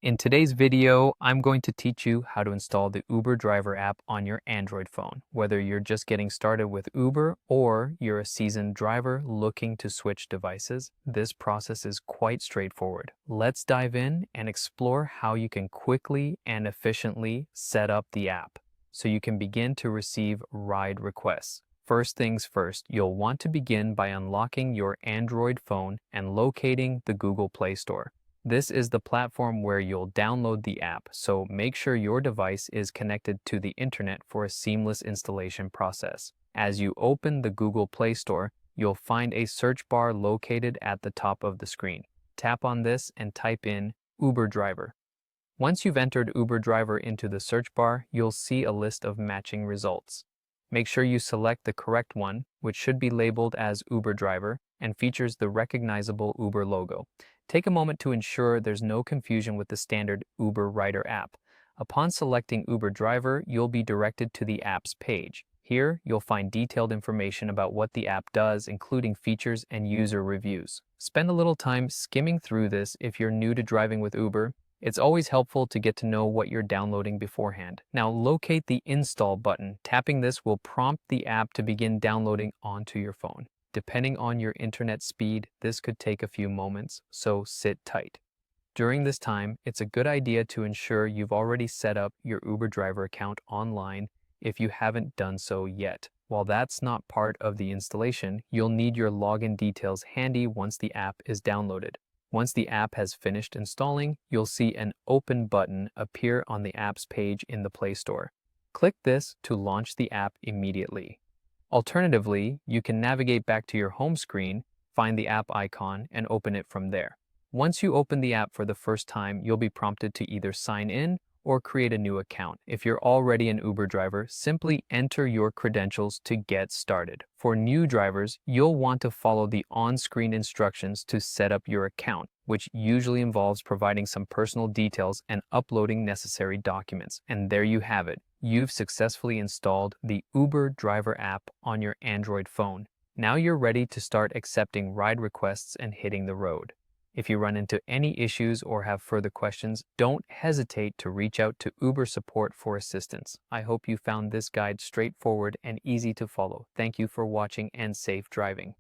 In today's video, I'm going to teach you how to install the Uber Driver app on your Android phone. Whether you're just getting started with Uber or you're a seasoned driver looking to switch devices, this process is quite straightforward. Let's dive in and explore how you can quickly and efficiently set up the app so you can begin to receive ride requests. First things first, you'll want to begin by unlocking your Android phone and locating the Google Play Store. This is the platform where you'll download the app, so make sure your device is connected to the internet for a seamless installation process. As you open the Google Play Store, you'll find a search bar located at the top of the screen. Tap on this and type in Uber Driver. Once you've entered Uber Driver into the search bar, you'll see a list of matching results. Make sure you select the correct one, which should be labeled as Uber Driver and features the recognizable Uber logo. Take a moment to ensure there's no confusion with the standard Uber Rider app. Upon selecting Uber Driver, you'll be directed to the app's page. Here, you'll find detailed information about what the app does, including features and user reviews. Spend a little time skimming through this if you're new to driving with Uber. It's always helpful to get to know what you're downloading beforehand. Now locate the Install button. Tapping this will prompt the app to begin downloading onto your phone. Depending on your internet speed, this could take a few moments, so sit tight. During this time, it's a good idea to ensure you've already set up your Uber Driver account online if you haven't done so yet. While that's not part of the installation, you'll need your login details handy once the app is downloaded. Once the app has finished installing, you'll see an Open button appear on the app's page in the Play Store. Click this to launch the app immediately. Alternatively, you can navigate back to your home screen, find the app icon, and open it from there. Once you open the app for the first time, you'll be prompted to either sign in or create a new account. If you're already an Uber driver, simply enter your credentials to get started. For new drivers, you'll want to follow the on-screen instructions to set up your account, which usually involves providing some personal details and uploading necessary documents. And there you have it. You've successfully installed the Uber Driver app on your Android phone. Now you're ready to start accepting ride requests and hitting the road. If you run into any issues or have further questions, don't hesitate to reach out to Uber support for assistance. I hope you found this guide straightforward and easy to follow. Thank you for watching and safe driving.